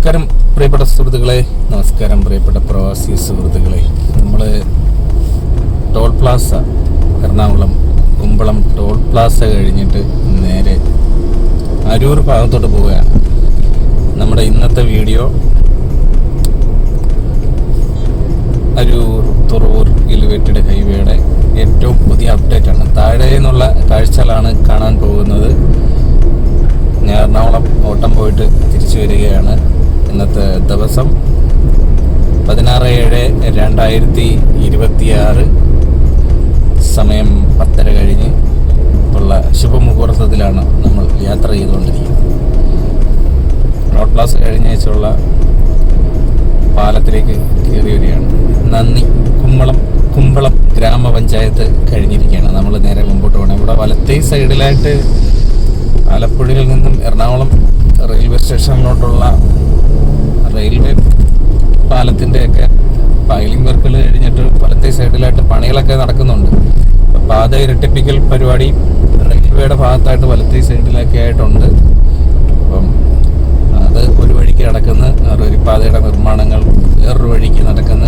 നമസ്കാരം പ്രിയപ്പെട്ട സുഹൃത്തുക്കളെ, നമസ്കാരം പ്രിയപ്പെട്ട പ്രവാസി സുഹൃത്തുക്കളെ. നമ്മൾ ടോൾ പ്ലാസ എറണാകുളം കുമ്പളം ടോൾ പ്ലാസ കഴിഞ്ഞിട്ട് നേരെ അരൂർ ഭാഗത്തോട്ട് പോവുകയാണ്. നമ്മുടെ ഇന്നത്തെ വീഡിയോ അരൂർ തുറവൂർ എലിവേറ്റഡ് ഹൈവേയുടെ ഏറ്റവും പുതിയ അപ്ഡേറ്റ് ആണ്. താഴെ നിന്നുള്ള കാഴ്ചകളാണ് കാണാൻ പോകുന്നത്. ഞാൻ എറണാകുളം ഓട്ടം പോയിട്ട് തിരിച്ചു വരികയാണ്. ഇന്നത്തെ ദിവസം 16/7/2026, സമയം 10:30 കഴിഞ്ഞ് ഉള്ള ശുഭമുഹൂർത്തത്തിലാണ് നമ്മൾ യാത്ര ചെയ്തുകൊണ്ടിരിക്കുന്നത്. റോഡ് പ്ലാസ് കഴിഞ്ഞ വെച്ചുള്ള പാലത്തിലേക്ക് കയറി വരികയാണ്. നന്ദി. കുമ്പളം ഗ്രാമപഞ്ചായത്ത് കഴിഞ്ഞിരിക്കുകയാണ്. നമ്മൾ നേരെ മുമ്പോട്ട് പോകണം. ഇവിടെ വലത്തേ സൈഡിലായിട്ട് ആലപ്പുഴയിൽ നിന്നും എറണാകുളം റെയിൽവേ സ്റ്റേഷനിലോട്ടുള്ള റെയിൽവേ പാലത്തിൻ്റെയൊക്കെ പൈലിംഗ് വർക്കുകൾ കഴിഞ്ഞിട്ട് വലത്തേ സൈഡിലായിട്ട് പണികളൊക്കെ നടക്കുന്നുണ്ട്. പാത ഇരട്ടിപ്പിക്കൽ പരിപാടി റെയിൽവേയുടെ ഭാഗത്തായിട്ട് വലത്തേ സൈഡിലൊക്കെ ആയിട്ടുണ്ട്. അപ്പം അത് ഒരു വഴിക്ക് നടക്കുന്ന റെയിൽപാതയുടെ നിർമ്മാണങ്ങൾ വേറൊരു വഴിക്ക് നടക്കുന്ന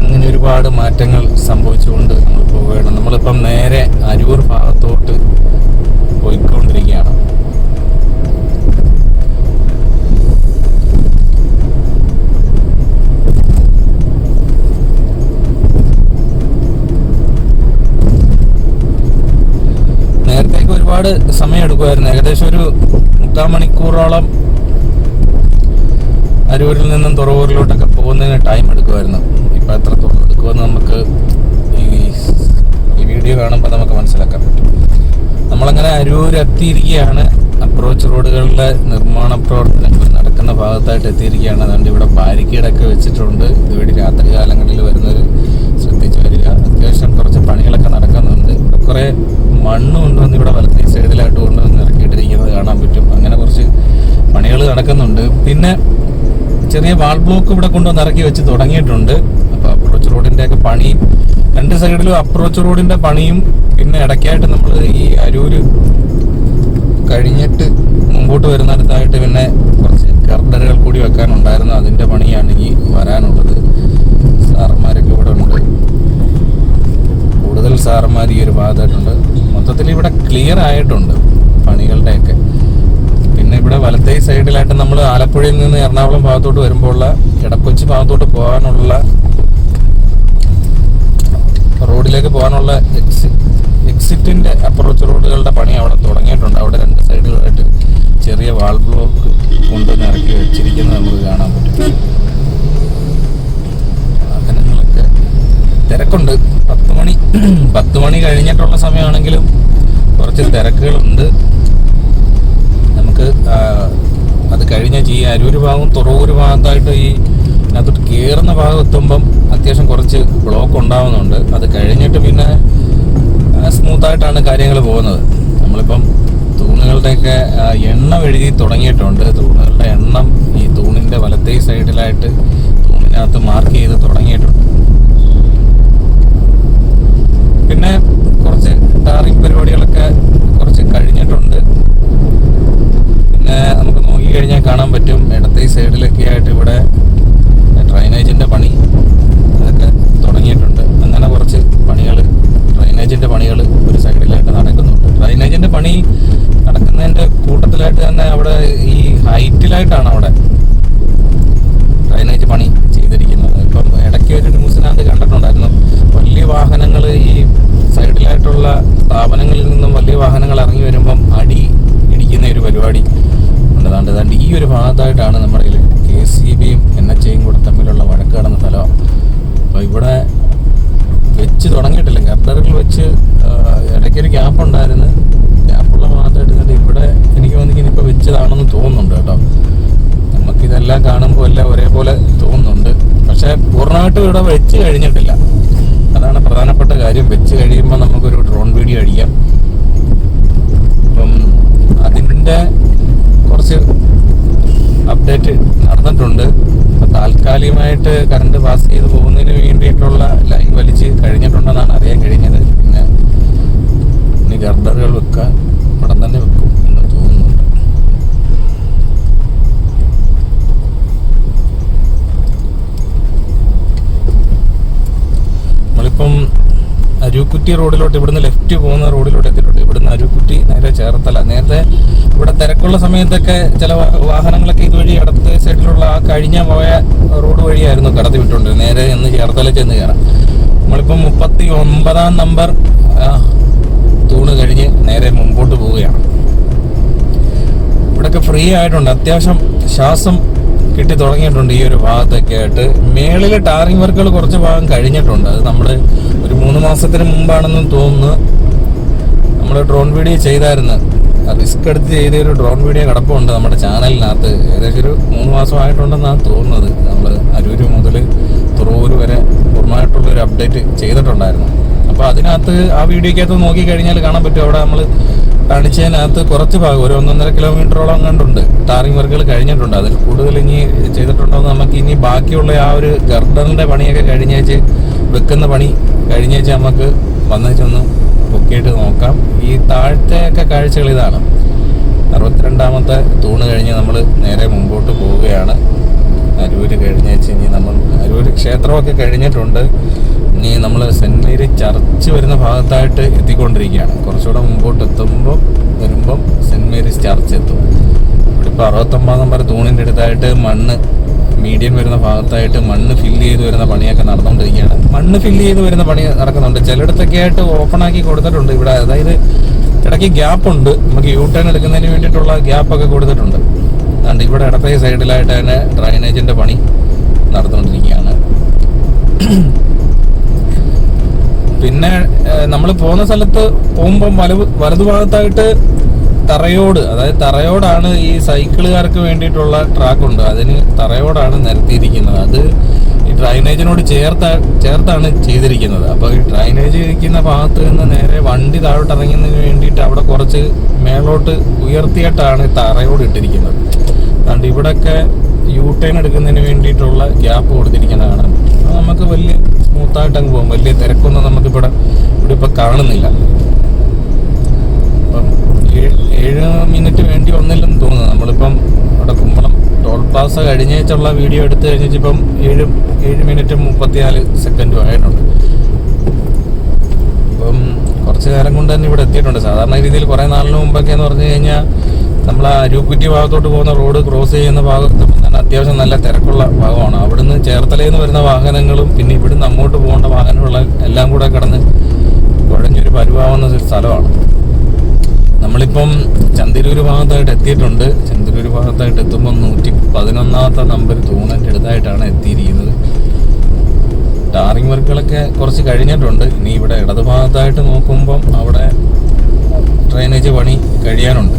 അങ്ങനെ ഒരുപാട് മാറ്റങ്ങൾ സംഭവിച്ചുകൊണ്ട് നമ്മൾ പോവുകയാണ്. നമ്മളിപ്പം നേരെ അരൂർ ഭാഗത്തോട്ട് പോയിക്കൊണ്ടിരിക്കുകയാണ്. നേരത്തേക്ക് ഒരുപാട് സമയം എടുക്കുമായിരുന്നു. ഏകദേശം ഒരു 3/4 മണിക്കൂറോളം അരൂരിൽ നിന്നും തുറവൂരിലോട്ടൊക്കെ പോകുന്നതിന് ടൈം എടുക്കുമായിരുന്നു. ഇപ്പം എത്രത്തോളം എടുക്കുമെന്ന് നമുക്ക് ഈ വീഡിയോ കാണുമ്പോൾ നമുക്ക് മനസ്സിലാക്കാൻ പറ്റും. നമ്മളങ്ങനെ അരൂർ എത്തിയിരിക്കുകയാണ്. അപ്രോച്ച് റോഡുകളുടെ നിർമ്മാണ പ്രവർത്തനങ്ങൾ നടക്കുന്ന ഭാഗത്തായിട്ട് എത്തിയിരിക്കുകയാണ്. അതുകൊണ്ട് ഇവിടെ ബാരിക്കേഡൊക്കെ വെച്ചിട്ടുണ്ട്. ഇതുവഴി രാത്രി കാലങ്ങളിൽ വരുന്നവർ ശ്രദ്ധിച്ചു വരിക. അത്യാവശ്യം കുറച്ച് പണികളൊക്കെ നടക്കുന്നുണ്ട്. ഇവിടെ കുറേ മണ്ണ് കൊണ്ടുവന്ന് ഇവിടെ വലത്തേ സൈഡിലായിട്ട് കൊണ്ടുവന്ന് ഇറക്കിയിട്ടിരിക്കുന്നത് കാണാൻ പറ്റും. അങ്ങനെ കുറച്ച് പണികൾ നടക്കുന്നുണ്ട്. പിന്നെ ചെറിയ വാൾ ബ്ലോക്ക് ഇവിടെ കൊണ്ടുവന്ന് ഇറക്കി വെച്ച് തുടങ്ങിയിട്ടുണ്ട്. അപ്പോൾ അപ്രോച്ച് റോഡിൻ്റെയൊക്കെ പണിയും രണ്ട് സൈഡിലും അപ്രോച്ച് റോഡിൻ്റെ പണിയും പിന്നെ ഇടയ്ക്കായിട്ട് നമ്മൾ ഈ അരൂര് കഴിഞ്ഞിട്ട് മുമ്പോട്ട് വരുന്നിടത്തായിട്ട് പിന്നെ കുറച്ച് ഗർഡറുകൾ കൂടി വെക്കാനുണ്ടായിരുന്നു. അതിൻ്റെ പണിയാണ് ഇനി വരാനുള്ളത്. സാറന്മാരൊക്കെ ഇവിടെ ഉണ്ട്. കൂടുതൽ സാറന്മാർ ഈ ഒരു ഭാഗത്തായിട്ടുണ്ട്. മൊത്തത്തിൽ ഇവിടെ ക്ലിയർ ആയിട്ടുണ്ട് പണികളുടെയൊക്കെ. പിന്നെ ഇവിടെ വലത്തേ സൈഡിലായിട്ട് നമ്മൾ ആലപ്പുഴയിൽ നിന്ന് എറണാകുളം ഭാഗത്തോട്ട് വരുമ്പോഴുള്ള ഇടക്കൊച്ചി ഭാഗത്തോട്ട് പോകാനുള്ള റോഡിലേക്ക് പോകാനുള്ള എക്സിറ്റിന്റെ അപ്രോച്ച് റോഡുകളുടെ പണി അവിടെ തുടങ്ങിയിട്ടുണ്ട്. അവിടെ രണ്ട് സൈഡുകളായിട്ട് ചെറിയ വാൾ ബ്ലോക്ക് കൊണ്ടുവന്ന് ഇറക്കി വെച്ചിരിക്കുന്നത് നമുക്ക് കാണാൻ പറ്റും. വാഹനങ്ങളൊക്കെ തിരക്കുണ്ട്. 10 മണി കഴിഞ്ഞിട്ടുള്ള സമയമാണെങ്കിലും കുറച്ച് തിരക്കുകളുണ്ട്. നമുക്ക് അത് കഴിഞ്ഞ ഈ അരൂർ ഭാഗം തുറവൂർ ഭാഗത്തായിട്ട് ഈ അതിട്ട് കയറുന്ന ഭാഗം എത്തുമ്പം അത്യാവശ്യം കുറച്ച് ബ്ലോക്ക് ഉണ്ടാവുന്നുണ്ട്. അത് കഴിഞ്ഞിട്ട് പിന്നെ സ്മൂത്തായിട്ടാണ് കാര്യങ്ങൾ പോകുന്നത്. നമ്മളിപ്പം തൂണുകളുടെയൊക്കെ എണ്ണം എഴുതി തുടങ്ങിയിട്ടുണ്ട്. തൂണുകളുടെ എണ്ണം ഈ തൂണിൻ്റെ വലത്തേ സൈഡിലായിട്ട് തൂണിനകത്ത് മാർക്ക് ചെയ്ത് തുടങ്ങിയിട്ടുണ്ട്. പിന്നെ കുറച്ച് ടാറിംഗ് പരിപാടികളൊക്കെ കുറച്ച് കഴിഞ്ഞിട്ടുണ്ട്. പിന്നെ നമുക്ക് നോക്കിക്കഴിഞ്ഞാൽ കാണാൻ പറ്റും ഇടത്തേ സൈഡിലൊക്കെ ആയിട്ട് ഇവിടെ ഡ്രൈനേജിൻ്റെ പണി അതൊക്കെ തുടങ്ങിയിട്ടുണ്ട്. അങ്ങനെ കുറച്ച് പണികൾ ഡ്രൈനേജിൻ്റെ പണികൾ ഒരു സൈഡിലായിട്ട് നടക്കുന്നുണ്ട്. ഡ്രൈനേജിൻ്റെ പണി നടക്കുന്നതിൻ്റെ കൂട്ടത്തിലായിട്ട് തന്നെ അവിടെ ഈ ഹൈറ്റിലായിട്ടാണ് അവിടെ ഡ്രൈനേജ് പണി ചെയ്തിരിക്കുന്നത്. ഇപ്പം ഇടയ്ക്ക് ഒരു ന്യൂസിനകത്ത് കണ്ടിട്ടുണ്ടായിരുന്നു. വലിയ വാഹനങ്ങൾ ഈ സൈഡിലായിട്ടുള്ള സ്ഥാപനങ്ങളിൽ നിന്നും വലിയ വാഹനങ്ങൾ ഇറങ്ങി വരുമ്പം അടി ഇടിക്കുന്ന ഒരു പരിപാടി ഉണ്ട്. ഏതാണ്ട് ഈ ഒരു ഭാഗത്തായിട്ടാണ് നമ്മുടെ KCBയും NHAയും കൂടെ തമ്മിലുള്ള വഴക്ക് കിടന്ന സ്ഥലമാണ്. അപ്പോൾ ഇവിടെ വെച്ച് തുടങ്ങിയിട്ടില്ല. ഗർഡറുകൾ വെച്ച് ഇടയ്ക്കൊരു ഗ്യാപ്പ് ഉണ്ടായിരുന്നു. ഗ്യാപ്പുള്ള ഭാഗത്തായിട്ട് ഇവിടെ എനിക്ക് വന്നിങ്ങനെ ഇപ്പോൾ വെച്ചതാണെന്ന് തോന്നുന്നുണ്ട് കേട്ടോ. നമുക്കിതെല്ലാം കാണുമ്പോൾ എല്ലാം ഒരേപോലെ തോന്നുന്നുണ്ട്. പക്ഷേ പൂർണ്ണമായിട്ടും ഇവിടെ വെച്ച് കഴിഞ്ഞിട്ടില്ല. അതാണ് പ്രധാനപ്പെട്ട കാര്യം. വെച്ച് കഴിയുമ്പോൾ നമുക്കൊരു ഡ്രോൺ വീഡിയോ അടിക്കാം. അപ്പം അതിൻ്റെ കുറച്ച് അപ്ഡേറ്റ് നടന്നിട്ടുണ്ട്. താൽക്കാലികമായിട്ട് കറണ്ട് പാസ് ചെയ്ത് പോകുന്നതിന് വേണ്ടിയിട്ടുള്ള ലൈൻ വലിച്ച് കഴിഞ്ഞിട്ടുണ്ടെന്നാണ് അറിയാൻ കഴിഞ്ഞത്. പിന്നെ ഇനി ഗർഡറുകൾ വെക്കാൻ ഉടൻ തന്നെ വെക്കും എന്ന് തോന്നുന്നുണ്ട്. അരുക്കുറ്റി റോഡിലോട്ട്, ഇവിടുന്ന് ലെഫ്റ്റ് പോകുന്ന റോഡിലോട്ട് എത്തിയിട്ടുണ്ട്. ഇവിടുന്ന് അരുക്കുറ്റി നേരെ ചേർത്തല. നേരത്തെ ഇവിടെ തിരക്കുള്ള സമയത്തൊക്കെ ചില വാഹനങ്ങളൊക്കെ ഇതുവഴി ഇടത്തെ സൈഡിലുള്ള ആ കഴിഞ്ഞ പോയ റോഡ് വഴിയായിരുന്നു കടത്തി വിട്ടുകൊണ്ടിരുന്നത്. നേരെ എന്ന് ചേർത്തല ചെന്ന് കയറാം. നമ്മളിപ്പം 39 നമ്പർ തൂണ് കഴിഞ്ഞ് നേരെ മുമ്പോട്ട് പോവുകയാണ്. ഇവിടെയൊക്കെ ഫ്രീ ആയിട്ടുണ്ട്. അത്യാവശ്യം ശ്വാസം കിട്ടി തുടങ്ങിയിട്ടുണ്ട് ഈ ഒരു ഭാഗത്തൊക്കെ ആയിട്ട്. മേളിലെ ടാറിംഗ് വർക്കുകൾ കുറച്ച് ഭാഗം കഴിഞ്ഞിട്ടുണ്ട്. അത് നമ്മൾ ഒരു 3 മാസത്തിന് മുമ്പാണെന്ന് തോന്നുന്നു നമ്മൾ ഡ്രോൺ വീഡിയോ ചെയ്തായിരുന്നു. റിസ്ക് എടുത്ത് ചെയ്തൊരു ഡ്രോൺ വീഡിയോ കിടപ്പുണ്ട് നമ്മുടെ ചാനലിനകത്ത്. ഏകദേശം ഒരു 3 മാസമായിട്ടുണ്ടെന്നാണ് തോന്നുന്നത്. നമ്മൾ അരൂര് മുതൽ തുറവൂര് വരെ പൂർണ്ണമായിട്ടുള്ളൊരു അപ്ഡേറ്റ് ചെയ്തിട്ടുണ്ടായിരുന്നു. അപ്പോൾ അതിനകത്ത് ആ വീഡിയോക്കകത്ത് നോക്കിക്കഴിഞ്ഞാൽ കാണാൻ പറ്റും. അവിടെ നമ്മൾ കാണിച്ചതിനകത്ത് കുറച്ച് ഭാഗം ഒരു 1.5 കിലോമീറ്ററോളം കണ്ടുണ്ട് ടാറിംഗ് വർക്കുകൾ കഴിഞ്ഞിട്ടുണ്ട്. അതിൽ കൂടുതൽ ഇനി ചെയ്തിട്ടുണ്ടോ എന്ന് നമുക്ക് ഇനി ബാക്കിയുള്ള ആ ഒരു ഗർഡറിൻ്റെ പണിയൊക്കെ കഴിഞ്ഞേച്ച് വെക്കുന്ന പണി കഴിഞ്ഞേച്ച് നമുക്ക് വന്നേച്ചൊന്ന് പൊക്കിയിട്ട് നോക്കാം. ഈ താഴത്തെയൊക്കെ കാഴ്ചകൾ ഇതാണ്. 62ാമത്തെ തൂണ് കഴിഞ്ഞ് നമ്മൾ നേരെ മുമ്പോട്ട് പോവുകയാണ്. അരൂര് കഴിഞ്ഞേച്ച് ഇനി നമ്മൾ അരൂര് ക്ഷേത്രമൊക്കെ കഴിഞ്ഞിട്ടുണ്ട്. ഇനി നമ്മൾ സെൻറ് മേരി ചർച്ച് വരുന്ന ഭാഗത്തായിട്ട് എത്തിക്കൊണ്ടിരിക്കുകയാണ്. കുറച്ചുകൂടെ മുമ്പോട്ട് വരുമ്പം സെൻറ് മേരീസ് ചർച്ച് എത്തും. ഇവിടെ ഇപ്പോൾ 69 നമ്പർ തൂണിൻ്റെ അടുത്തായിട്ട് മണ്ണ് മീഡിയം വരുന്ന ഭാഗത്തായിട്ട് മണ്ണ് ഫില്ല് ചെയ്ത് വരുന്ന പണിയൊക്കെ നടന്നുകൊണ്ടിരിക്കുകയാണ്. മണ്ണ് ഫില്ല് ചെയ്ത് വരുന്ന പണി നടക്കുന്നുണ്ട്. ചിലയിടത്തൊക്കെ ആയിട്ട് ഓപ്പൺ ആക്കി കൊടുത്തിട്ടുണ്ട് ഇവിടെ. അതായത് ഇടയ്ക്ക് ഗ്യാപ്പുണ്ട്. നമുക്ക് യു ടേൺ എടുക്കുന്നതിന് വേണ്ടിയിട്ടുള്ള ഗ്യാപ്പൊക്കെ കൊടുത്തിട്ടുണ്ട്. അതുകൊണ്ട് ഇവിടെ ഇടത്തെ സൈഡിലായിട്ട് തന്നെ ഡ്രൈനേജിൻ്റെ പണി നടന്നുകൊണ്ടിരിക്കുകയാണ്. പിന്നെ നമ്മൾ പോകുന്ന സ്ഥലത്ത് പോകുമ്പം വലതുഭാഗത്തായിട്ട് തറയോട്, അതായത് തറയോടാണ് ഈ സൈക്കിളുകാർക്ക് വേണ്ടിയിട്ടുള്ള ട്രാക്കുണ്ട്. അതിന് തറയോടാണ് നിരത്തിയിരിക്കുന്നത്. അത് ഈ ഡ്രൈനേജിനോട് ചേർത്താണ് ചെയ്തിരിക്കുന്നത്. അപ്പോൾ ഈ ഡ്രൈനേജ് ഇരിക്കുന്ന ഭാഗത്ത് നിന്ന് നേരെ വണ്ടി താഴോട്ട് ഇറങ്ങുന്നതിന് വേണ്ടിയിട്ട് അവിടെ കുറച്ച് മേളോട്ട് ഉയർത്തിയിട്ടാണ് തറയോട് ഇട്ടിരിക്കുന്നത്. അതുകൊണ്ട് ഇവിടെയൊക്കെ യു ടേൺ എടുക്കുന്നതിന് വേണ്ടിയിട്ടുള്ള ഗ്യാപ്പ് കൊടുത്തിരിക്കുന്നതാണ്. അത് നമുക്ക് വലിയ സ്മൂത്തായിട്ട് അങ്ങ് പോകും. വലിയ തിരക്കൊന്നും നമുക്കിവിടെ ഇപ്പോൾ കാണുന്നില്ല. അപ്പം 7 മിനിറ്റ് വേണ്ടി വന്നില്ലെന്ന് തോന്നുന്നു. നമ്മളിപ്പം അവിടെ കുമ്പളം ടോൾ പ്ലാസ കഴിഞ്ഞേച്ചുള്ള വീഡിയോ എടുത്തു കഴിഞ്ഞിപ്പം 7 മിനിറ്റ് 34 സെക്കൻഡും ആയിട്ടുണ്ട്. അപ്പം കുറച്ച് നേരം കൊണ്ട് തന്നെ ഇവിടെ എത്തിയിട്ടുണ്ട്. സാധാരണ രീതിയിൽ കുറേ നാളിന് മുമ്പൊക്കെ എന്ന് പറഞ്ഞു കഴിഞ്ഞാൽ നമ്മൾ ആ അരൂക്കുറ്റി ഭാഗത്തോട്ട് പോകുന്ന റോഡ് ക്രോസ് ചെയ്യുന്ന ഭാഗത്ത് തന്നെ അത്യാവശ്യം നല്ല തിരക്കുള്ള ഭാഗമാണ്. അവിടുന്ന് ചേർത്തലയിൽ നിന്ന് വരുന്ന വാഹനങ്ങളും പിന്നെ ഇവിടുന്ന് അങ്ങോട്ട് പോകേണ്ട വാഹനങ്ങളും എല്ലാം കൂടെ കിടന്ന് കുഴഞ്ഞൊരു പരുവാവുന്ന ഒരു സ്ഥലമാണ്. നമ്മളിപ്പം ചന്തിരൂർ ഭാഗത്തായിട്ട് എത്തിയിട്ടുണ്ട്. ചന്തിരൂർ ഭാഗത്തായിട്ട് എത്തുമ്പം 111ാമത്തെ നമ്പർ തൂണിൻ്റെ അടുത്തായിട്ടാണ് എത്തിയിരിക്കുന്നത്. ടാറിംഗ് വർക്കുകളൊക്കെ കുറച്ച് കഴിഞ്ഞിട്ടുണ്ട്. ഇനി ഇവിടെ ഇടതുഭാഗത്തായിട്ട് നോക്കുമ്പം അവിടെ ഡ്രൈനേജ് പണി കഴിയാനുണ്ട്.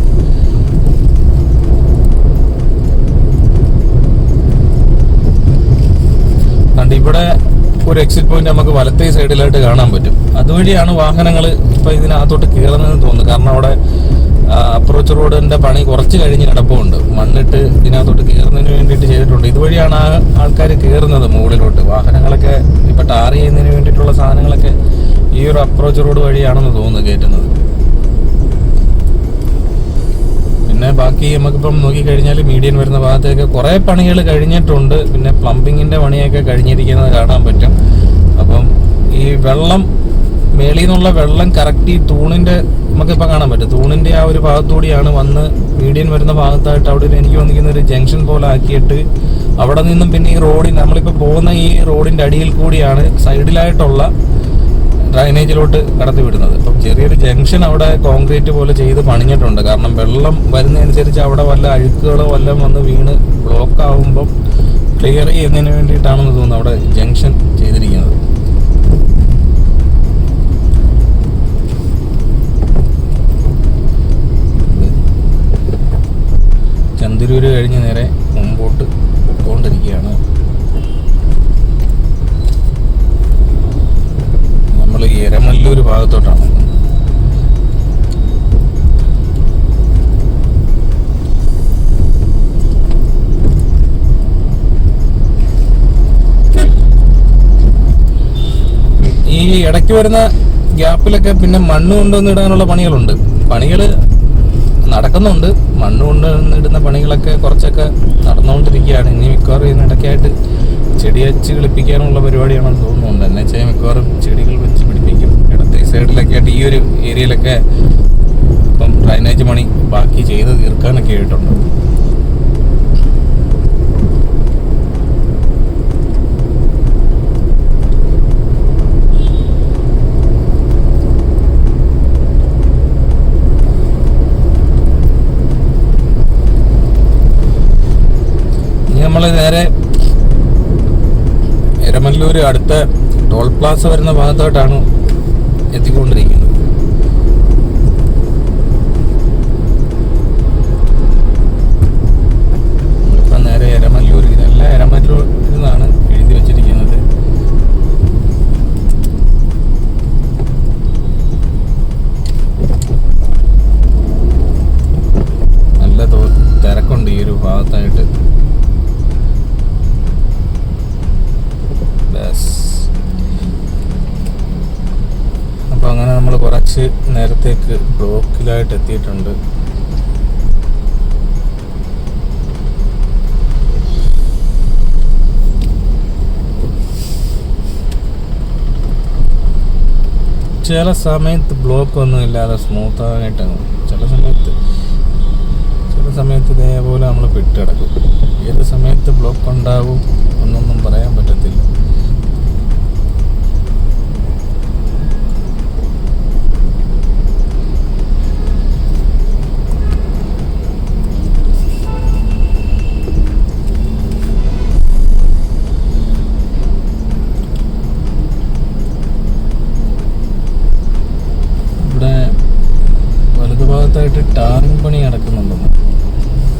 അതുകൊണ്ട് ഇവിടെ ഒരു എക്സിറ്റ് പോയിന്റ് നമുക്ക് വലത്തേ സൈഡിലായിട്ട് കാണാൻ പറ്റും. അതുവഴിയാണ് വാഹനങ്ങൾ ഇപ്പം ഇതിനകത്തോട്ട് കയറുന്നതെന്ന് തോന്നുന്നു. കാരണം അവിടെ അപ്രോച്ച് റോഡിൻ്റെ പണി കുറച്ച് കഴിഞ്ഞ് കിടപ്പുണ്ട്. മണ്ണിട്ട് ഇതിനകത്തോട്ട് കയറുന്നതിന് വേണ്ടിയിട്ട് ചെയ്തിട്ടുണ്ട്. ഇതുവഴിയാണ് ആൾക്കാർ കയറുന്നത് മുകളിലോട്ട്. വാഹനങ്ങളൊക്കെ ഇപ്പം ടാർ ചെയ്യുന്നതിന് വേണ്ടിയിട്ടുള്ള സാധനങ്ങളൊക്കെ ഈ ഒരു അപ്രോച്ച് റോഡ് വഴിയാണെന്ന് തോന്നുന്നു കയറ്റുന്നത്. പിന്നെ ബാക്കി നമുക്കിപ്പം നോക്കിക്കഴിഞ്ഞാൽ മീഡിയൻ വരുന്ന ഭാഗത്തേക്ക് കുറേ പണികൾ കഴിഞ്ഞിട്ടുണ്ട്. പിന്നെ പ്ലംബിങ്ങിൻ്റെ പണിയൊക്കെ കഴിഞ്ഞിരിക്കുന്നത് കാണാൻ പറ്റും. അപ്പം ഈ വെള്ളം മേളിൽ നിന്നുള്ള വെള്ളം കറക്റ്റ് ഈ തൂണിൻ്റെ നമുക്കിപ്പോൾ കാണാൻ പറ്റും. തൂണിൻ്റെ ആ ഒരു ഭാഗത്തുകൂടിയാണ് വന്ന് മീഡിയൻ വരുന്ന ഭാഗത്തായിട്ട് അവിടെ എനിക്ക് വന്നിരിക്കുന്ന ഒരു ജംഗ്ഷൻ പോലെ ആക്കിയിട്ട് അവിടെ നിന്നും പിന്നെ ഈ റോഡിൽ നമ്മളിപ്പോൾ പോകുന്ന ഈ റോഡിൻ്റെ അടിയിൽ കൂടിയാണ് സൈഡിലായിട്ടുള്ള ഡ്രൈനേജിലോട്ട് കടത്തി വിടുന്നത്. അപ്പം ചെറിയൊരു ജംഗ്ഷൻ അവിടെ കോൺക്രീറ്റ് പോലെ ചെയ്ത് പണിഞ്ഞിട്ടുണ്ട്. കാരണം വെള്ളം വരുന്നതനുസരിച്ച് അവിടെ വല്ല അഴുക്കുകളോ വല്ലതും വന്ന് വീണ് ബ്ലോക്ക് ആകുമ്പം ക്ലിയർ ചെയ്യുന്നതിന് വേണ്ടിയിട്ടാണെന്ന് തോന്നുന്നു അവിടെ ജംഗ്ഷൻ ചെയ്തിരിക്കുന്നത്. ചന്തിരൂര് കഴിഞ്ഞ് നേരെ മുമ്പോട്ട് പോയിക്കൊണ്ടിരിക്കുകയാണ്. നമ്മൾ എരമല്ലൂർ ഭാഗത്തോട്ടാണ്. ഈ ഇടയ്ക്ക് വരുന്ന ഗ്യാപ്പിലൊക്കെ പിന്നെ മണ്ണ് കൊണ്ടുവന്നിടാനുള്ള പണികൾ നടക്കുന്നുണ്ട്. മണ്ണ് കൊണ്ടുവന്നിടുന്ന പണികളൊക്കെ കുറച്ചൊക്കെ നടന്നുകൊണ്ടിരിക്കുകയാണ്. ഇനി മിക്കവാറും ഇതിനിടയ്ക്കായിട്ട് ചെടി വെച്ച് കളിപ്പിക്കാനുള്ള പരിപാടിയാണെന്ന് തോന്നുന്നുണ്ട്. എന്നുവെച്ചാൽ മിക്കവാറും ചെടികൾ വെച്ച് പിടിപ്പിക്കും ഇടത്തെ സൈഡിലൊക്കെ ആയിട്ട് ഈ ഒരു ഏരിയയിലൊക്കെ ഇപ്പം ഡ്രൈനേജ് പണി ബാക്കി ചെയ്ത് തീർക്കാനൊക്കെ ആയിട്ടുണ്ട്. നമ്മൾ നേരെ എരമല്ലൂർ അടുത്ത ടോൾ പ്ലാസ വരുന്ന ഭാഗത്തോട്ടാണ് എത്തിക്കൊണ്ടിരിക്കുന്നത്. ഇപ്പം നേരെ എരമല്ലൂർ, ഇതല്ല എരമല്ലൂർ എന്നാണ് എഴുതി വെച്ചിരിക്കുന്നത്. നല്ല തിരക്കുണ്ട് ഈ ഒരു ഭാഗത്തായിട്ട്. അപ്പോൾ അങ്ങനെ നമ്മൾ കുറച്ച് നേരത്തേക്ക് ബ്ലോക്കിലായിട്ട് എത്തിയിട്ടുണ്ട്. ചില സമയത്ത് ബ്ലോക്ക് ഒന്നും ഇല്ലാതെ സ്മൂത്തായിട്ടാണ്, ചില സമയത്ത് ഇതേപോലെ നമ്മൾ പെട്ടുകിടക്കും. ഏത് സമയത്ത് ബ്ലോക്ക് ഉണ്ടാവും എന്നൊന്നും പറയാൻ പറ്റത്തില്ല. വലതുഭാഗത്തായിട്ട് ടാറിങ് പണി നടക്കുന്നുണ്ടെന്ന്,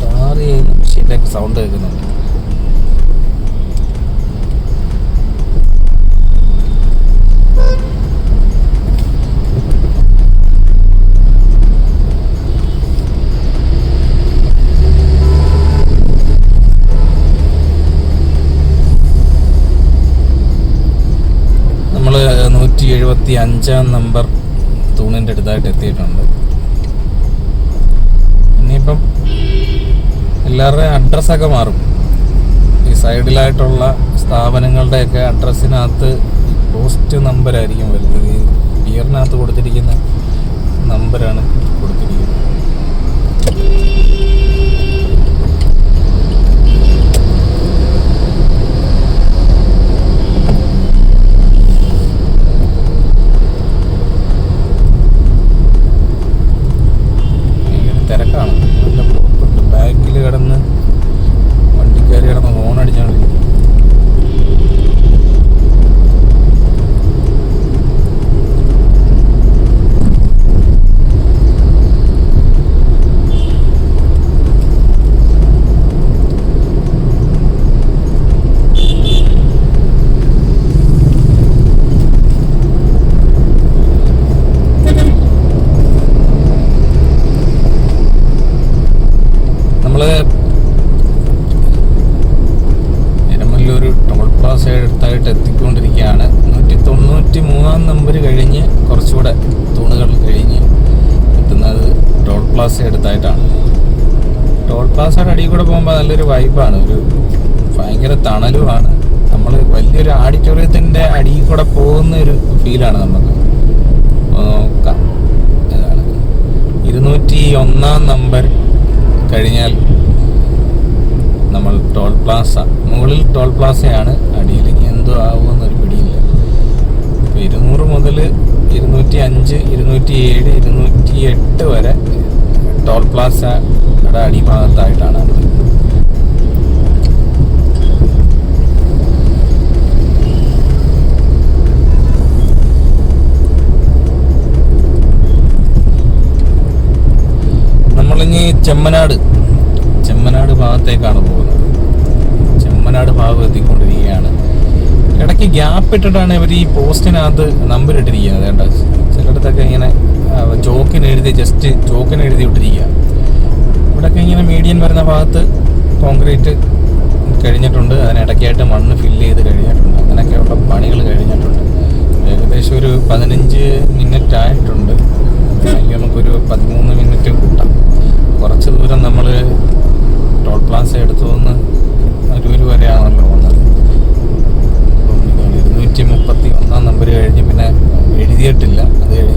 ടാർ ചെയ്യുന്ന മെഷീൻ്റെയൊക്കെ സൗണ്ട് കേൾക്കുന്നുണ്ട്. നമ്മൾ 175 നമ്പർ തൂണിൻ്റെ അടുത്തായിട്ട് എത്തിയിട്ടുണ്ട്. ഇനിയിപ്പം എല്ലാവരുടെയും അഡ്രസ്സൊക്കെ മാറും. ഈ സൈഡിലായിട്ടുള്ള സ്ഥാപനങ്ങളുടെയൊക്കെ അഡ്രസ്സിനകത്ത് പോസ്റ്റ് നമ്പറായിരിക്കും വരുന്നത്. ഈ പിയറിനകത്ത് കൊടുത്തിരിക്കുന്ന നമ്പറാണ് കൊടുത്തിരിക്കുന്നത്. തിരക്കാണ്, നല്ല ബ്ലോക്കുണ്ട്. ബാക്കിൽ കിടന്ന് വണ്ടിക്കാർ കിടന്ന് ഹോൺ അടിച്ചുകൊണ്ടിരിക്കും. എരമല്ലൂർ ടോൾ പ്ലാസ അടുത്തായിട്ട് എത്തിക്കൊണ്ടിരിക്കുകയാണ്. 193 നമ്പർ കഴിഞ്ഞ് കുറച്ചുകൂടെ തൂണുകൾ കഴിഞ്ഞ് എത്തുന്നത് ടോൾ പ്ലാസ അടുത്തായിട്ടാണ്. ടോൾ പ്ലാസയുടെ അടിയിൽ കൂടെ പോകുമ്പോൾ നല്ലൊരു വൈബാണ്, ഒരു ഭയങ്കര തണലുമാണ്. നമ്മൾ വലിയൊരു ഓഡിറ്റോറിയത്തിൻ്റെ അടിയിൽ കൂടെ പോകുന്ന ഒരു ഫീലാണ് നമുക്ക്. നോക്കാം, ഇതാണ് 201 നമ്പർ കഴിഞ്ഞാൽ നമ്മൾ ടോൾ പ്ലാസ. മുകളിൽ ടോൾ പ്ലാസയാണ്, അടിയിൽ ഇനി എന്തോ ആവുമെന്നൊരു പിടിയില്ല. ഇപ്പോൾ 200 മുതൽ 205, 207, 208 വരെ ടോൾ പ്ലാസയുടെ അടിഭാഗത്തായിട്ടാണ് നമ്മൾ. നമ്മളിനി ചെമ്മനാട് ഭാഗത്തേക്കാണ് പോകുന്നത്. ചെമ്മനാട് ഭാഗം എത്തിക്കൊണ്ടിരിക്കുകയാണ്. ഇടയ്ക്ക് ഗ്യാപ്പ് ഇട്ടിട്ടാണ് ഇവർ ഈ പോസ്റ്റിനകത്ത് നമ്പർ ഇട്ടിരിക്കുന്നത്. വേണ്ട ചിലയിടത്തൊക്കെ ഇങ്ങനെ ജസ്റ്റ് ചോക്കിന് എഴുതി വിട്ടിരിക്കുക. ഇവിടെയൊക്കെ ഇങ്ങനെ മീഡിയൻ വരുന്ന ഭാഗത്ത് കോൺക്രീറ്റ് കഴിഞ്ഞിട്ടുണ്ട്, അതിനിടയ്ക്കായിട്ട് മണ്ണ് ഫില്ല് ചെയ്ത് കഴിഞ്ഞിട്ടുണ്ട്. അങ്ങനെയൊക്കെയുള്ള പണികൾ കഴിഞ്ഞിട്ടുണ്ട്. ഏകദേശം ഒരു 15 മിനിറ്റ് ആയിട്ടുണ്ട്. നമുക്കൊരു 13 മിനിറ്റ് കൂട്ടാം. കുറച്ച് ദൂരം നമ്മൾ ടോൾ പ്ലാസ എടുത്തു നിന്ന് അരൂർ വരെയാണല്ലോ വന്നത്. 231 നമ്പർ കഴിഞ്ഞ് പിന്നെ എഴുതിയിട്ടില്ല. അത് കഴിഞ്ഞ്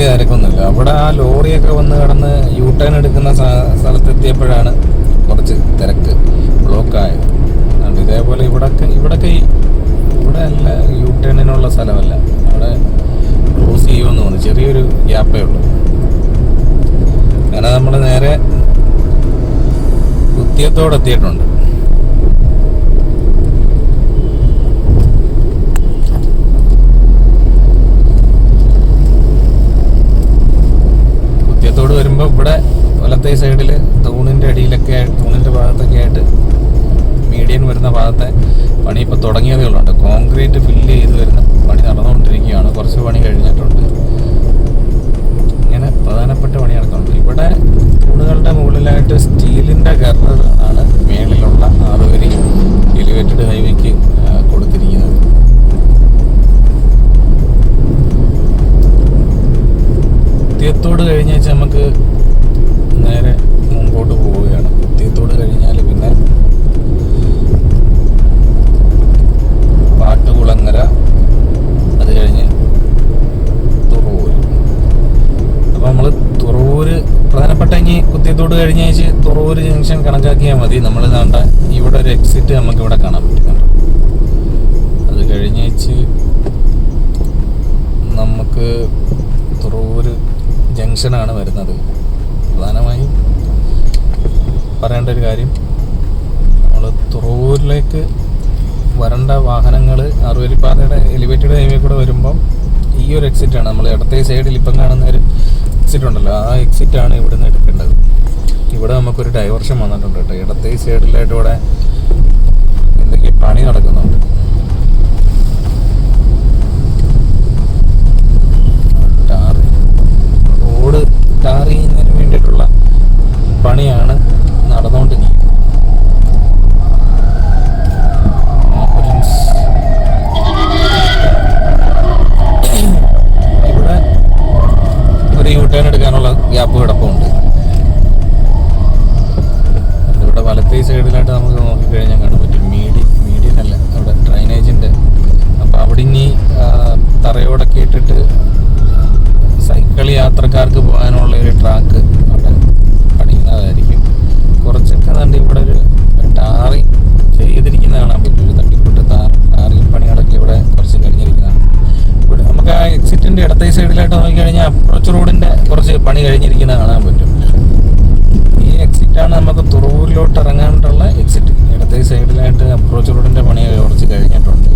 വലിയ തിരക്കൊന്നുമില്ല. അവിടെ ആ ലോറിയൊക്കെ വന്ന് കടന്ന് യൂ ടേൺ എടുക്കുന്ന സ്ഥലത്തെത്തിയപ്പോഴാണ് കുറച്ച് തിരക്ക് ബ്ലോക്കായത്. ഇതേപോലെ ഇവിടൊക്കെ ഇവിടെ അല്ല, യൂ ടേണിനുള്ള സ്ഥലമല്ല, അവിടെ ക്രോസ് ചെയ്യുമെന്ന് തോന്നുന്നു. ചെറിയൊരു ഗ്യാപ്പേ ഉള്ളൂ. അങ്ങനെ നമ്മൾ നേരെ കുത്തിയത്തോടെത്തിയിട്ടുണ്ട്. കുത്തിയത്തോട് വരുമ്പോൾ ഇവിടെ വലത്തേ സൈഡിൽ തൂണിൻ്റെ ഭാഗത്തൊക്കെ ആയിട്ട് മീഡിയൻ വരുന്ന ഭാഗത്തെ പണി ഇപ്പോൾ തുടങ്ങിയതേ ഉള്ളുണ്ട്. കോൺക്രീറ്റ് ഫില്ല് ചെയ്ത് വരുന്ന പണി നടന്നുകൊണ്ടിരിക്കുകയാണ്. കുറച്ച് പണി കഴിഞ്ഞിട്ടുണ്ട്. ഇങ്ങനെ പ്രധാനപ്പെട്ട പണി നടക്കുന്നുണ്ട്. ഇവിടെ തൂണുകളുടെ മുകളിലായിട്ട് സ്റ്റീലിൻ്റെ ഗർഡർ ആണ് മേളിലുള്ള 6 വരി എലിവേറ്റഡ് ഹൈവേക്ക് കൊടുത്തിരിക്കുന്നത്. കുത്തിയത്തോട് കഴിഞ്ഞ് വെച്ചാൽ നമുക്ക് നേരെ മുമ്പോട്ട് പോവുകയാണ്. കുത്തിയത്തോട് കഴിഞ്ഞാൽ പിന്നെ പാട്ടുകുളങ്ങര, അത് കഴിഞ്ഞ് തുറവൂര്. അപ്പോൾ നമ്മൾ തുറവൂര് പ്രധാനപ്പെട്ട ഇനി കുത്തിയത്തോട് കഴിഞ്ഞ് വെച്ച് തുറവൂര് ജംഗ്ഷൻ കണക്കാക്കിയാൽ മതി. നമ്മൾ വേണ്ട ഇവിടെ ഒരു എക്സിറ്റ് നമുക്ക് ഇവിടെ കാണാൻ പറ്റുന്നുണ്ട്. അത് കഴിഞ്ഞ് വെച്ച് നമുക്ക് തുറവൂര് ജംഗ്ഷനാണ് വരുന്നത്. പ്രധാനമായും പറയേണ്ട ഒരു കാര്യം, നമ്മൾ തുറവൂരിലേക്ക് വരേണ്ട വാഹനങ്ങൾ 6 വരിപ്പാതയുടെ എലിവേറ്റഡ് ഹൈവേ കൂടെ വരുമ്പം ഈ ഒരു എക്സിറ്റാണ്. നമ്മൾ ഇടത്തെ സൈഡിൽ ഇപ്പം കാണുന്ന ഒരു എക്സിറ്റ് ഉണ്ടല്ലോ, ആ എക്സിറ്റാണ് ഇവിടെ നിന്ന് എടുക്കേണ്ടത്. ഇവിടെ നമുക്കൊരു ഡൈവർഷൻ വന്നിട്ടുണ്ട് കേട്ടോ. ഇടത്തെ സൈഡിലായിട്ട് ഇവിടെ എന്തൊക്കെയോ പണി നടക്കുന്നുണ്ട്. റോഡ് ടാർ ചെയ്യുന്നതിന് വേണ്ടിയിട്ടുള്ള പണിയാണ് നടന്നുകൊണ്ടിരിക്കുന്നത്. ഇവിടെ ഒരു യൂ ടേൺ എടുക്കാനുള്ള ഗ്യാപ്പ് കിടപ്പുണ്ട്. ഇവിടെ വലത്തേ സൈഡിലായിട്ട് നമുക്ക് നോക്കിക്കഴിഞ്ഞാൽ കാണാൻ പറ്റും മീഡിയൻ അല്ല, അവിടെ ഡ്രൈനേജിൻ്റെ. അപ്പോൾ അവിടെ ഇനി തറയോടൊക്കെ ഇട്ടിട്ട് സൈക്കിൾ യാത്രക്കാർക്ക് പോകാനുള്ള ഒരു ട്രാക്ക് അവിടെ പണിയുന്നതായിരിക്കും. കുറച്ചൊക്കെ തന്നെ ഇവിടെ ഒരു ടാറിങ് ചെയ്തിരിക്കുന്ന കാണാൻ പറ്റും. ഒരു തട്ടിക്കൂട്ട് ടാറിങ് പണികളൊക്കെ ഇവിടെ കുറച്ച് കഴിഞ്ഞിരിക്കുന്നതാണ്. ഇവിടെ നമുക്ക് ആ എക്സിറ്റിൻ്റെ ഇടത്തെ സൈഡിലായിട്ട് നോക്കിക്കഴിഞ്ഞാൽ അപ്രോച്ച് റോഡിൻ്റെ കുറച്ച് പണി കഴിഞ്ഞിരിക്കുന്നത് കാണാൻ പറ്റും. ഈ എക്സിറ്റാണ് നമുക്ക് തുറവൂരിലോട്ട് ഇറങ്ങാനുള്ള എക്സിറ്റ്. ഇടത്തെ സൈഡിലായിട്ട് അപ്രോച്ച് റോഡിൻ്റെ പണി കുറച്ച് കഴിഞ്ഞിട്ടുണ്ട്.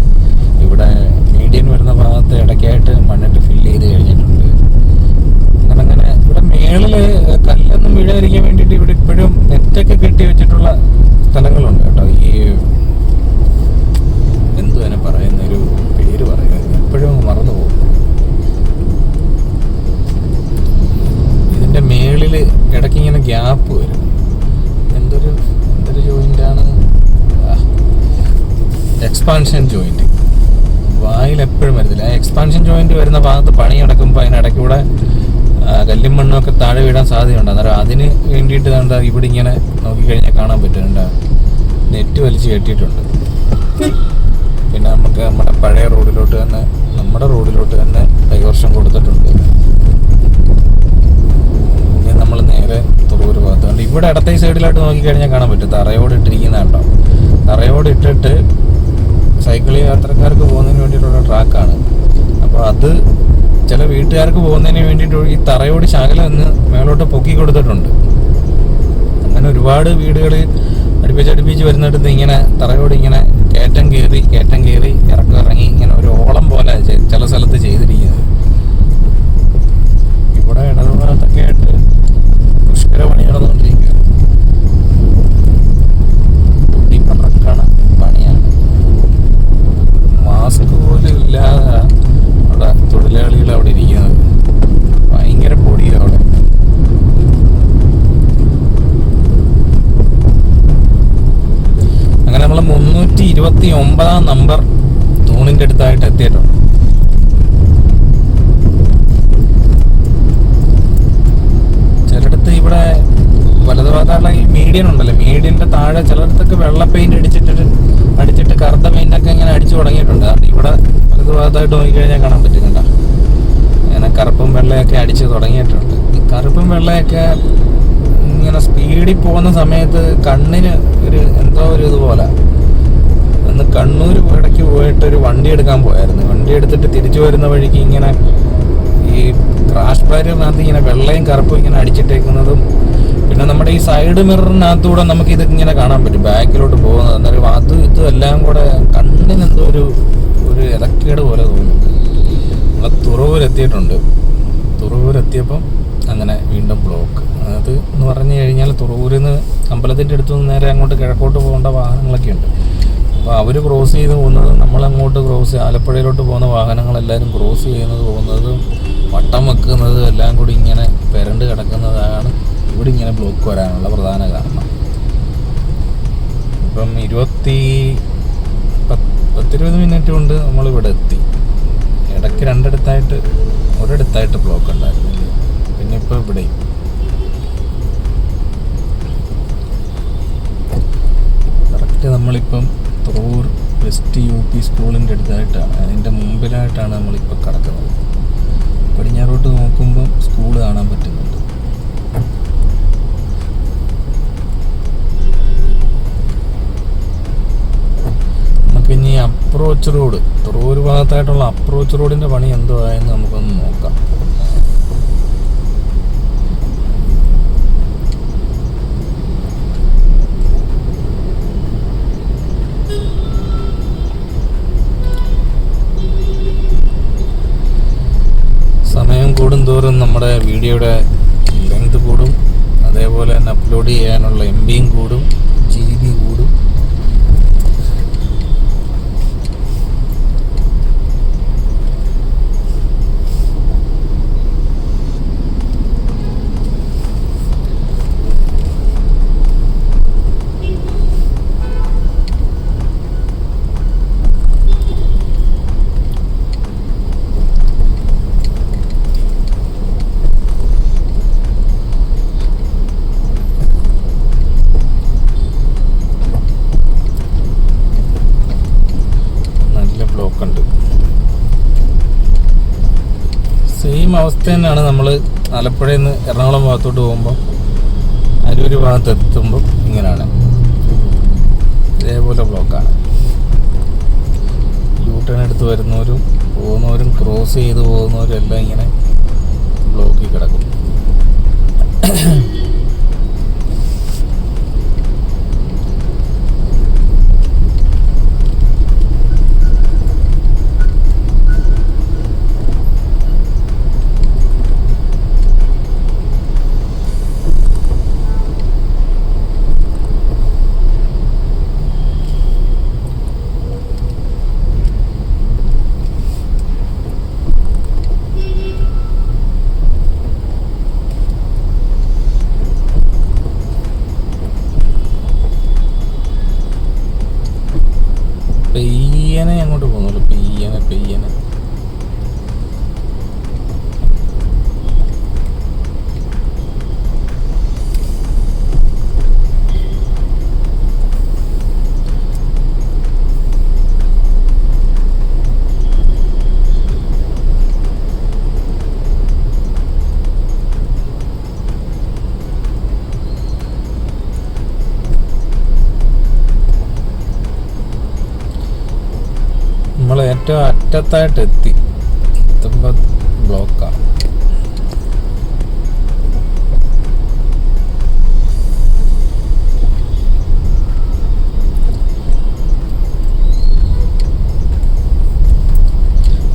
ഇവിടെ മീഡിയൻ വരുന്ന ഭാഗത്ത് ഇടയ്ക്കായിട്ട് മണ്ണിട്ട് ഫില്ല് ചെയ്ത് കഴിഞ്ഞിട്ടുണ്ട്. അങ്ങനെ ഇവിടെ മേളില് കല്ലൊന്നും വീഴാതിരിക്കാൻ വേണ്ടിയിട്ട് ഇവിടെ ഇപ്പോഴും നെറ്റൊക്കെ കെട്ടി വെച്ചിട്ടുള്ള സ്ഥലങ്ങളുണ്ട് കേട്ടോ. ഈ എന്തു തന്നെ പറയുന്ന ഒരു പേര് പറയുന്നത് എപ്പോഴും മറന്നു പോകും. ഇതിന്റെ മേളില് ഇടയ്ക്ക് ഇങ്ങനെ ഗ്യാപ്പ് വരും. എന്തൊരു ജോയിന്റാണ്, എക്സ്പാൻഷൻ ജോയിന്റ്. വായിൽ എപ്പോഴും വരുന്നില്ല. എക്സ്പാൻഷൻ ജോയിന്റ് വരുന്ന ഭാഗത്ത് പണി നടക്കുമ്പോൾ അതിനിടയ്ക്കൂടെ കല്ലും മണ്ണും ഒക്കെ താഴെ വീഴാൻ സാധ്യതയുണ്ട്. അന്നേരം അതിന് വേണ്ടിയിട്ട് കണ്ട ഇവിടെ ഇങ്ങനെ നോക്കിക്കഴിഞ്ഞാൽ കാണാൻ പറ്റുന്നുണ്ട്, നെറ്റ് വലിച്ച് കെട്ടിയിട്ടുണ്ട്. പിന്നെ നമുക്ക് നമ്മുടെ റോഡിലോട്ട് തന്നെ ഡൈവർഷൻ കൊടുത്തിട്ടുണ്ട്. ഇനി നമ്മൾ നേരെ തുറവൂർ ഭാഗത്തുണ്ട്. ഇവിടെ ഇടത്തെ സൈഡിലായിട്ട് നോക്കിക്കഴിഞ്ഞാൽ കാണാൻ പറ്റും തറയോട് ഇട്ടിരിക്കുന്ന കേട്ടോ. തറയോട് ഇട്ടിട്ട് സൈക്കിൾ യാത്രക്കാർക്ക് പോകുന്നതിന് വേണ്ടിയിട്ടുള്ള ട്രാക്കാണ്. അപ്പോൾ അത് ചില വീട്ടുകാർക്ക് പോകുന്നതിന് വേണ്ടിയിട്ട് ഈ തറയോട് ശകലം ഒന്ന് മേലോട്ട് പൊക്കി കൊടുത്തിട്ടുണ്ട്. അങ്ങനെ ഒരുപാട് വീടുകൾ അടുപ്പിച്ച് വരുന്നിടത്ത് ഇങ്ങനെ തറയോട് ഇങ്ങനെ കയറ്റം കയറി ഇറങ്ങി ഇങ്ങനെ ഒരു ഓളം പോലെ ചില സ്ഥലത്ത് ചെയ്തിരിക്കുന്നത്. ഇവിടെ ഇടതുഭാഗത്തൊക്കെ ആയിട്ട് പുഷ്കര പണി നടന്നുകൊണ്ടിരിക്കുക. പണിയാണ്. മാസ്ക് പോലും ഇല്ലാതെ അവിടെ തൊഴിലാളികൾ അവിടെ ഇരിക്കുന്നത്. ഭയങ്കര പൊടിയാണ് അവിടെ. അങ്ങനെ നമ്മൾ 329 നമ്പർ തൂണിന്റെ അടുത്തായിട്ട് എത്തിയിട്ടുണ്ട്. ചിലയിടത്ത് ഇവിടെ വലതുഭാഗത്തുള്ള ഈ മീഡിയൻ ഉണ്ടല്ലോ, മീഡിയന്റെ താഴെ ചിലയിടത്തൊക്കെ വെള്ള പെയിന്റ് അടിച്ചിട്ട് കറുത്ത പെയിന്റ് ഒക്കെ ഇങ്ങനെ അടിച്ചു തുടങ്ങിയിട്ടുണ്ട്. ഇവിടെ വലതുഭാഗത്തായിട്ട് നോക്കിക്കഴിഞ്ഞാൽ കാണാൻ പറ്റുന്നുണ്ട. ഞാൻ ഇങ്ങനെ കറുപ്പും വെള്ളയൊക്കെ അടിച്ച് തുടങ്ങിയിട്ടുണ്ട്. ഈ കറുപ്പും വെള്ളയൊക്കെ ഇങ്ങനെ സ്പീഡിൽ പോകുന്ന സമയത്ത് കണ്ണിന് ഒരു എന്തോ ഒരു ഇതുപോലെ. അന്ന് കണ്ണൂർ ഇടയ്ക്ക് പോയിട്ട് ഒരു വണ്ടി എടുക്കാൻ പോയായിരുന്നു. വണ്ടി എടുത്തിട്ട് തിരിച്ചു വരുന്ന വഴിക്ക് ഇങ്ങനെ ഈ ക്രാഷ് ബാരിയറിനകത്ത് ഇങ്ങനെ വെള്ളയും കറുപ്പും ഇങ്ങനെ അടിച്ചിട്ടേക്കുന്നതും, പിന്നെ നമ്മുടെ ഈ സൈഡ് മിററിനകത്തൂടെ നമുക്ക് ഇത് ഇങ്ങനെ കാണാൻ പറ്റും ബാക്കിലോട്ട് പോകുന്നത്. എന്നാലും ഇതും എല്ലാം കൂടെ കണ്ണിന് എന്തോ ഒരു ഇടക്കേട് പോലെ തോന്നുന്നുണ്ട്. നമ്മളെ തുറവൂരെത്തിയിട്ടുണ്ട്. തുറവൂരെത്തിയപ്പം അങ്ങനെ വീണ്ടും ബ്ലോക്ക്. അത് എന്ന് പറഞ്ഞു കഴിഞ്ഞാൽ തുറവൂരിൽ നിന്ന് അമ്പലത്തിൻ്റെ അടുത്ത് നിന്ന് നേരെ അങ്ങോട്ട് കിഴക്കോട്ട് പോകേണ്ട വാഹനങ്ങളൊക്കെ ഉണ്ട്. അപ്പോൾ അവർ ക്രോസ് ചെയ്ത് പോകുന്നത്, നമ്മളങ്ങോട്ട് ആലപ്പുഴയിലോട്ട് പോകുന്ന വാഹനങ്ങളെല്ലാവരും ക്രോസ് പോകുന്നതും വട്ടം വെക്കുന്നതും എല്ലാം കൂടി ഇങ്ങനെ പെരണ്ട് കിടക്കുന്നതാണ് ഇവിടെ ഇങ്ങനെ ബ്ലോക്ക് വരാനുള്ള പ്രധാന കാരണം. ഇപ്പം 20 മിനിറ്റ് കൊണ്ട് നമ്മളിവിടെ എത്തി. ഇടയ്ക്ക് ഒരിടത്തായിട്ട് ബ്ലോക്ക് ഉണ്ടായിരുന്നില്ല. പിന്നെ ഇപ്പോൾ ഇവിടെ കറക്റ്റ് നമ്മളിപ്പം തുറവൂർ വെസ്റ്റ് UP സ്കൂളിൻ്റെ അടുത്തായിട്ടാണ്, അതിൻ്റെ മുമ്പിലായിട്ടാണ് നമ്മളിപ്പോൾ കിടക്കുന്നത്. പടിഞ്ഞാറോട്ട് നോക്കുമ്പം സ്കൂൾ കാണാൻ പറ്റുന്നുണ്ട്. നമുക്കിനി അപ്രോച്ച് റോഡ്, തുറവൂർ ഭാഗത്തായിട്ടുള്ള അപ്രോച്ച് റോഡിൻ്റെ പണി എന്തോ ആയെന്ന് നമുക്കൊന്ന് നോക്കാം. സമയം കൂടുന്തോറും നമ്മുടെ വീഡിയോയുടെ ലെങ്ത് കൂടും, അതേപോലെ തന്നെ അപ്ലോഡ് ചെയ്യാനുള്ള MBയും കൂടും, GB കൂടും. സെയിം അവസ്ഥ തന്നെയാണ് നമ്മൾ ആലപ്പുഴയിൽ നിന്ന് എറണാകുളം ഭാഗത്തോട്ട് പോകുമ്പോൾ അരൂര് ഭാഗത്ത് എത്തുമ്പോൾ ഇങ്ങനെയാണ്, ഇതേപോലെ ബ്ലോക്കാണ്. യൂട്ടേൺ എടുത്ത് വരുന്നവരും പോകുന്നവരും ക്രോസ് ചെയ്ത് പോകുന്നവരും എല്ലാം ഇങ്ങനെ ബ്ലോക്കിൽ കിടക്കും. പെയ്യനെ അങ്ങോട്ട് പോകുന്നുള്ളൂ, പെയ്യനെ. നമ്മൾ ഏറ്റവും അറ്റത്തായിട്ട് എത്തുമ്പോൾ ബ്ലോക്കാണ്.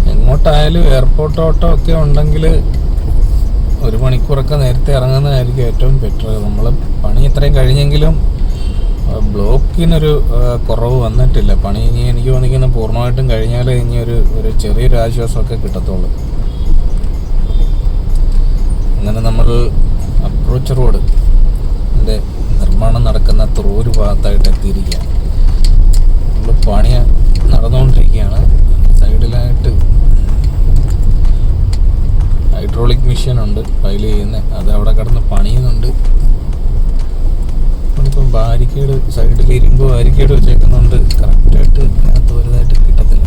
എങ്ങോട്ടായാലും എയർപോർട്ട് ഓട്ടോ ഒക്കെ ഉണ്ടെങ്കിൽ 1 മണിക്കൂറൊക്കെ നേരത്തെ ഇറങ്ങുന്നതായിരിക്കും ഏറ്റവും ബെറ്റർ. നമ്മൾ പണി ഇത്രയും കഴിഞ്ഞെങ്കിലും ബ്ലോക്കിനൊരു കുറവ് വന്നിട്ടില്ല. പണി ഇനി എനിക്ക് തോന്നിക്കുന്ന പൂർണ്ണമായിട്ടും കഴിഞ്ഞാൽ ഇനി ഒരു ചെറിയൊരു ആശ്വാസമൊക്കെ കിട്ടത്തുള്ളൂ. അങ്ങനെ നമ്മൾ അപ്രോച്ച് റോഡിൻ്റെ നിർമ്മാണം നടക്കുന്ന തുറവൂർ ഭാഗത്തായിട്ട് എത്തിയിരിക്കുകയാണ്. നമ്മൾ പണി നടന്നുകൊണ്ടിരിക്കുകയാണ്. സൈഡിലായിട്ട് ഹൈഡ്രോളിക് മെഷീൻ ഉണ്ട് പൈൽ ചെയ്യുന്നത്, അത് അവിടെ കിടന്ന് പണിയുന്നുണ്ട്. ഇപ്പം ബാരിക്കേഡ് സൈഡിൽ ഇരുമ്പ് ബാരിക്കേഡ് വെച്ചേക്കുന്നുണ്ട്, കറക്റ്റായിട്ട് അതിനകത്ത് വലുതായിട്ട് കിട്ടത്തില്ല.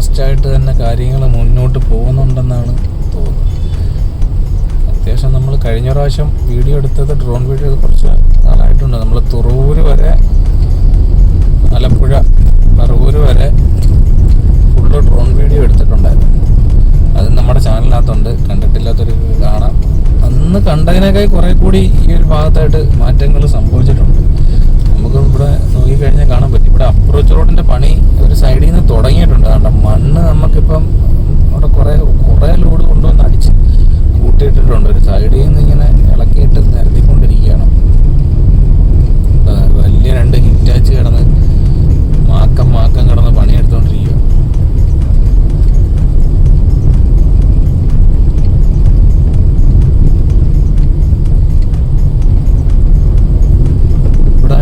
ഫാസ്റ്റായിട്ട് തന്നെ കാര്യങ്ങൾ മുന്നോട്ട് പോകുന്നുണ്ടെന്നാണ് തോന്നുന്നത്. അത്യാവശ്യം നമ്മൾ കഴിഞ്ഞ പ്രാവശ്യം വീഡിയോ എടുത്തത്, ഡ്രോൺ വീഡിയോ കുറച്ച് നാളായിട്ടുണ്ട്. നമ്മൾ തുറവൂര് വരെ, ആലപ്പുഴ പറവൂര് വരെ ഫുള്ള് ഡ്രോൺ വീഡിയോ എടുത്തിട്ടുണ്ടായിരുന്നു. അത് നമ്മുടെ ചാനലിനകത്തുണ്ട്, കണ്ടിട്ടില്ലാത്തൊരു കാണാം. അന്ന് കണ്ടതിനേക്കാൾ കുറെ കൂടി ഈ ഒരു ഭാഗത്തായിട്ട് മാറ്റങ്ങൾ സംഭവിച്ചിട്ടുണ്ട്. നമുക്ക് ഇവിടെ നോക്കിക്കഴിഞ്ഞാൽ കാണാൻ പറ്റും. ഇവിടെ അപ്രോച്ച് റോഡിന്റെ പണി ഒരു സൈഡിൽ നിന്ന് തുടങ്ങിയിട്ടുണ്ട്. കാരണം മണ്ണ് നമുക്കിപ്പം അവിടെ കുറേ ലോഡ് കൊണ്ടുവന്ന് അടിച്ച് കൂട്ടിയിട്ടിട്ടുണ്ട്. ഒരു സൈഡിൽ നിന്ന് ഇങ്ങനെ ഇളക്കിയിട്ട് നിരത്തിക്കൊണ്ടിരിക്കുകയാണ്. വലിയ 2 ഹിറ്റാച്ച് കിടന്ന് മാക്കം കിടന്ന് പണിയെടുത്തോണ്ടിരിക്കുക. ഇവിടെ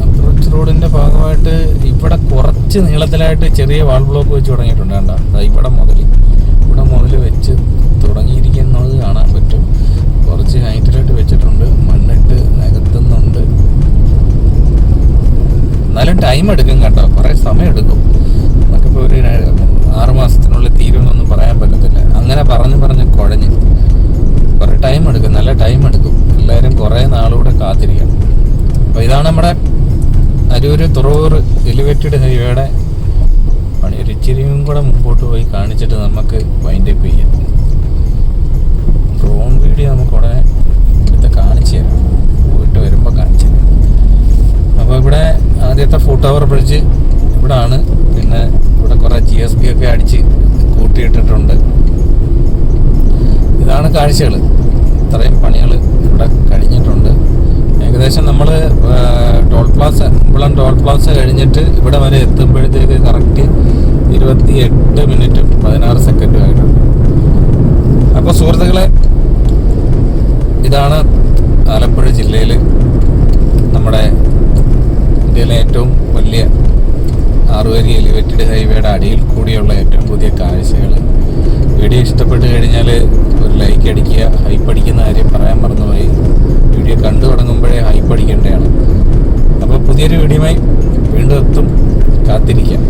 അപ്രോച്ച് റോഡിന്റെ ഭാഗമായിട്ട് ഇവിടെ കുറച്ച് നീളത്തിലായിട്ട് ചെറിയ വാൾ ബ്ലോക്ക് വെച്ച് തുടങ്ങിയിട്ടുണ്ട്. കണ്ട, ഇവിടെ മുതൽ വെച്ച് തുടങ്ങിയിരിക്കുന്നത് കാണാൻ പറ്റും. കുറച്ച് ഹൈറ്റിലായിട്ട് വെച്ചിട്ടുണ്ട്, മണ്ണിട്ട് നികത്തുന്നുണ്ട്. എന്നാലും ടൈം എടുക്കും കേട്ടോ, കുറേ സമയം എടുക്കും. നമുക്കിപ്പോൾ ഒരു 6 മാസത്തിനുള്ളിൽ തീരുമെന്നൊന്നും പറയാൻ പറ്റത്തില്ല. അങ്ങനെ പറഞ്ഞ് കുഴഞ്ഞ് കുറേ ടൈം എടുക്കും, നല്ല ടൈം എടുക്കും. എല്ലാവരും കുറേ നാളുകൂടെ കാത്തിരിക്കണം. അപ്പോൾ ഇതാണ് നമ്മുടെ അരൂർ തുറവൂർ എലിവേറ്റഡ് ഹൈവേയുടെ പണി. ഒരു ഇച്ചിരിയും കൂടെ മുമ്പോട്ട് പോയി കാണിച്ചിട്ട് നമുക്ക് വൈൻഡപ്പ് ചെയ്യാം. ഡ്രോൺ വീഡിയോ നമുക്ക് ഉടനെ എടുത്ത് കാണിച്ചു തരാം, പോയിട്ട് വരുമ്പോൾ കാണിച്ചു തരാം. അപ്പോൾ ഇവിടെ ആദ്യത്തെ ഫുട് ഓവർ ബ്രിഡ്ജ് ഇവിടെ ആണ്. പിന്നെ ഇവിടെ കുറേ GSB ഒക്കെ അടിച്ച് കൂട്ടിയിട്ടിട്ടുണ്ട്. ഇതാണ് കാഴ്ചകൾ. ഇത്രയും പണികൾ ഇവിടെ കഴിഞ്ഞിട്ടുണ്ട്. ഏകദേശം നമ്മൾ ഇമ്പളം ടോൾ പ്ലാസ കഴിഞ്ഞിട്ട് ഇവിടെ വരെ എത്തുമ്പോഴത്തേക്ക് കറക്റ്റ് 28 മിനിറ്റും 16 സെക്കൻഡും ആയിട്ടുണ്ട്. അപ്പോൾ സുഹൃത്തുക്കളെ, ഇതാണ് ആലപ്പുഴ ജില്ലയിൽ നമ്മുടെ ഇന്ത്യയിലെ ഏറ്റവും വലിയ 6 വരി എലിവേറ്റഡ് ഹൈവേയുടെ അടിയിൽ കൂടിയുള്ള ഏറ്റവും പുതിയ കാഴ്ചകൾ. വീഡിയോ ഇഷ്ടപ്പെട്ട് കഴിഞ്ഞാൽ ഒരു ലൈക്ക് അടിക്കുക. ഹൈപ്പ് അടിക്കുന്ന കാര്യം പറയാൻ മറന്നുപോയി. വീഡിയോ കണ്ടു തുടങ്ങുമ്പോഴേ ഹൈപ്പ് അടിക്കേണ്ടതാണ്. അപ്പോൾ പുതിയൊരു വീഡിയോയുമായി വീണ്ടും എത്തും, കാത്തിരിക്കാം.